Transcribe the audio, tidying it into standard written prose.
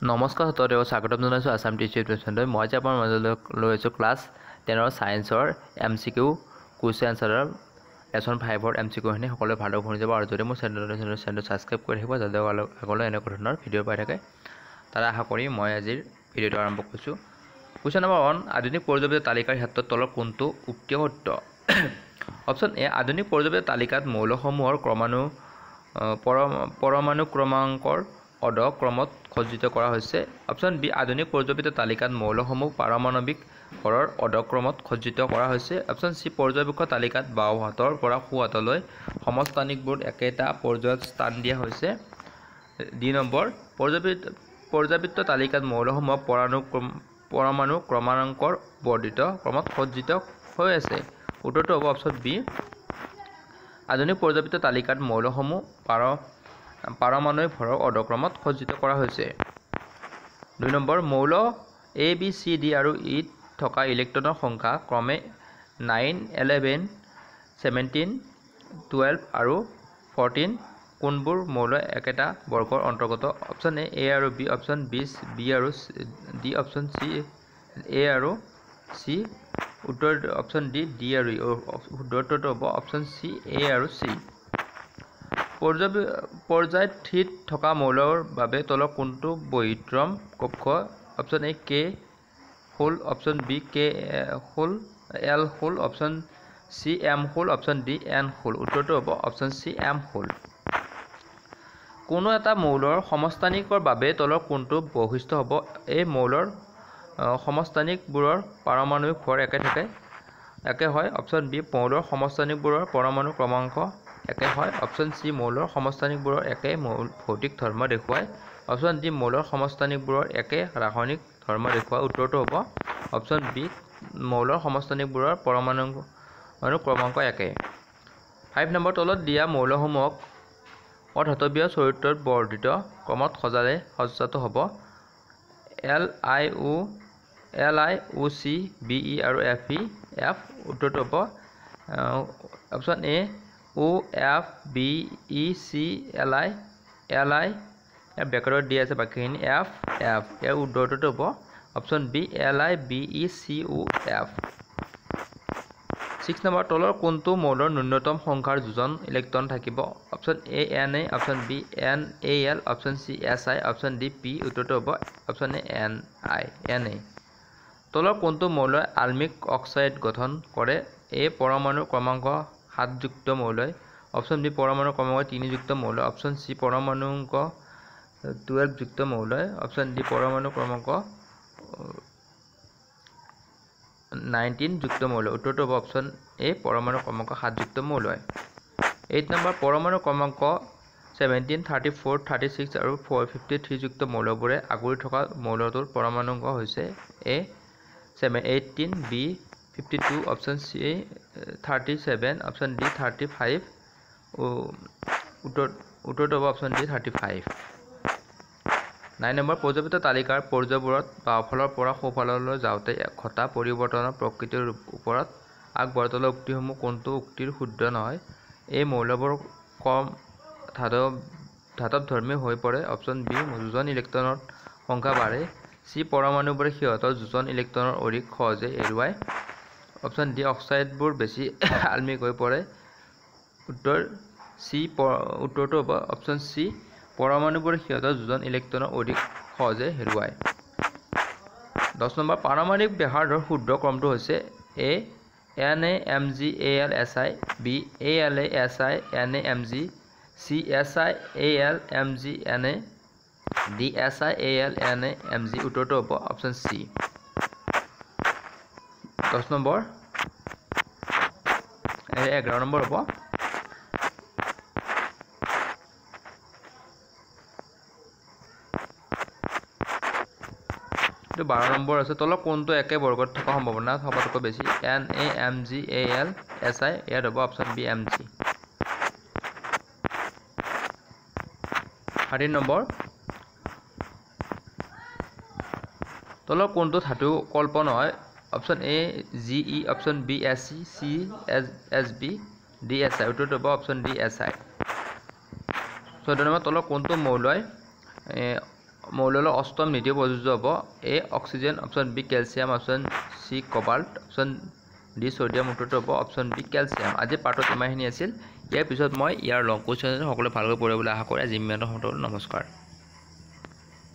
নমস্কাৰ ছাত্ৰদেৱ স্বাগতম জনাইছোঁ আছাম টিচাৰ এডুকেশ্যনলৈ। মই যে আপোনাৰ মাজলৈ লৈ আছোঁ ক্লাছ 10ৰ ছায়েন্সৰ MCQ কুৱেশ্যন এনচাৰৰ লেচন 5ৰ MCQখিনি সকলোৱে ভালদৰে শুনি যাব আৰু যদি মোৰ চেনেলটো ছাবস্ক্ৰাইব কৰি থাকিব যাতে আগলৈ এনেকুৱা ধৰণৰ ভিডিঅ' পাই থাকে তাৰ আশা কৰি মই আজিৰ ভিডিঅ'টো আৰম্ভ কৰিছোঁ। কুৱেশ্যন নম্বৰ 1, আধুনিক পৰ্যায়বিধ তালিকাৰ ক্ষেত্ৰত তলৰ কোনটো উক্তি সত্য? অপশ্যন এ, আধুনিক পৰ্যায়বিধ তালিকাত মৌলসমূহৰ পৰমাণু ক্ৰমাংকৰ অধক্ৰমত সজ্জিত কৰা হৈছে। অপশ্যন বি, আধুনিক পৰ্যায়বিধ তালিকাত মৌলসমূহ পাৰমাণৱিক ভৰৰ অধক্ৰমত সজ্জিত কৰা হৈছে। অপশ্যন চি, পৰ্যায়বৃক্ষ তালিকাত বাওঁ হাতৰ পৰা সোঁ হাতলৈ সমস্থানিকবোৰ একেটা পৰ্যায়ত স্থান দিয়া হৈছে। ডি নম্বৰ, পৰ্যায়বৃত্ত তালিকাত মৌলসমূহ পৰমাণু ক্ৰমাংকৰ বৰ্ধিত ক্ৰমত সজ্জিত হৈ আছে। উত্তৰটো হ'ব অপশ্যন বি, আধুনিক পৰ্যায়বৃত্ত তালিকাত মৌলসমূহ পাৰমাণৱিক ভৰৰ অধক্ৰমত সজ্জিত কৰা হৈছে। 2 নম্বৰ, মৌল A, B, C, D আৰু E থকা ইলেক্ট্ৰনৰ সংখ্যা ক্ৰমে 9, 11, 17, 12 আৰু 14 কোনবোৰ মৌল একেটা বৰ্গৰ অন্তৰ্গত? অপশ্যন এ আৰু বি, অপশ্যন বি আৰু ডি, অপশ্যন চি এ আৰু চি, উত্তৰ অপশ্যন ডি আৰু ই। উত্তৰটো হ'ব অপশ্যন চি এ আৰু চি। পৰ্যায়ত থিত থকা মৌলৰ বাবে তলৰ কোনটো বহিঃক্ৰম কক্ষ? Option A K hole, option B K hole, L hole, option C M hole, option D N hole. উত্তৰটো হ'ব অপশ্যন চি এম হোল। কোনো এটা মৌলৰ সমস্থানিকৰ বাবে তলৰ কোনটো বৈশিষ্ট্য হ'ব? এই মৌলৰ সমস্থানিকবোৰৰ পাৰমাণৱিক ভৰ একে হয়। অপশ্যন বি, মৌলৰ সমস্থানিকবোৰৰ পৰমাণু ক্ৰমাংক একে হয়। অপশ্যন চি, মৌলৰ সমস্থানিকবোৰৰ একে ভৌতিক ধৰ্ম দেখুৱায়। অপশ্যন ডি, মৌলৰ সমস্থানিকবোৰৰ একে ৰাসায়নিক ধৰ্ম দেখুৱায়। উত্তৰটো হ'ব অপশ্যন বি, মৌলৰ সমস্থানিকবোৰৰ পৰমাণু ক্ৰমাংক একে। 5 নম্বৰ, তলত দিয়া মৌলসমূহক অধাতৱীয় চৰিত্ৰত বৰ্ধিত ক্ৰমত সজালে সজ্জাটো হ'ব LiOC, BE আৰু FE, F। উত্তৰটো হ'ব অপশ্যন এ OFBEC, LI ব্ৰেকেটত দিয়া আছে বাকীখিনি F। ইয়াৰ উত্তৰটো হ'ব অপশ্যন বি LiBeCOF। 6 নম্বৰ, তলৰ কোনটো মৌলৰ ন্যূনতম সংখ্যাৰ যোজন ইলেক্ট্ৰন থাকিব? Option A Na, option B NaL, option C Si, option D P। উত্তৰটো হ'ব অপশ্যন এ Na। তলৰ কোনটো মৌলই আলমিক অক্সাইড গঠন কৰে? এ পৰমাণু ক্ৰমাংক 7 যুক্ত মৌলই, অপশ্যন বি পৰমাণু ক্ৰমাংক 3 যুক্ত মৌলই, অপশ্যন চি পৰমাণু 12 যুক্ত মৌলই, অপশ্যন ডি পৰমাণু ক্ৰমাংক 19 যুক্ত মৌলই। উত্তৰটো হ'ব অপশ্যন এ পৰমাণু ক্ৰমাংক 7 যুক্ত মৌলই। 8 নম্বৰ, পৰমাণু ক্ৰমাংক 17, 34, 36 আৰু 53 যুক্ত মৌলবোৰে আগুৰি থকা মৌলটোৰ পৰমাণুংক হৈছে A 18, B 52, option C 37, option D 35। উত্তৰটো হ'ব অপশ্যন ডি 35। 9 নম্বৰ, পৰ্যায়বৃত্ত তালিকাৰ পৰ্যায়বোৰত বাওঁফালৰ পৰা সোঁফাললৈ যাওঁতে ঘটা পৰিৱৰ্তনৰ প্ৰকৃতিৰ ওপৰত আগবঢ়াই তলৰ উক্তিসমূহ কোনটো উক্তিৰ শুদ্ধ নহয়? এই মৌলবোৰ কম ধাতৱধৰ্মী হৈ পৰে। অপশ্যন বি, যোজন ইলেক্ট্ৰনৰ সংখ্যা বাঢ়ে। চি, পৰমাণুবোৰে সিহঁতৰ যোজন ইলেক্ট্ৰনৰ অধিক সহজে এৰুৱায়। অপশ্যন ডি, অক্সাইডবোৰ বেছি আলমিক হৈ পৰে। উত্তৰটো হ'ব অপশ্যন চি, পৰমাণুবোৰে সিহঁতৰ যোজন ইলেক্ট্ৰনৰ অধিক সহজে হেৰুৱায়। 10 নম্বৰ, পাৰমাণৱিক ব্যাসাৰ্ধৰ শুদ্ধ ক্ৰমটো হৈছে A NaMgAlSi, B AlAsi NaMg, C SiAlMgNa, D SiAlNaMg। উত্তৰটো হ'ব অপশ্যন চি। 10 নম্বৰ, 11 নম্বৰ হ'ব 12 নম্বৰ আছে, তলৰ কোনটো একে বৰ্গত থকা সম্ভাৱনা সবাতোকৈ বেছি? NaMgAlSi, ইয়াত হ'ব অপশ্যন বি Mg। 13 নম্বৰ, তলৰ কোনটো ধাতু কল্প নহয়? Option A Ge, option B Sc, C Sb, D Si। উত্তৰটো হ'ব অপশ্যন ডি Si। 14 নম্বৰ, তলৰ কোনটো মৌলই মৌলৰ অষ্টম নীতি প্ৰযোজ্য হ'ব A oxygen, option B calcium, option C cobalt, option D sodium উত্তৰটো হ'ব অপশ্যন বি কেলছিয়াম। আজি পাৰ্টত ইমানখিনি আছিল। ইয়াৰ পিছত মই ইয়াৰ লং কুৱেশ্যন সকলোৱে ভালকৈ পঢ়িবলৈ আশা কৰি আজি ইমানতে নমস্কাৰ।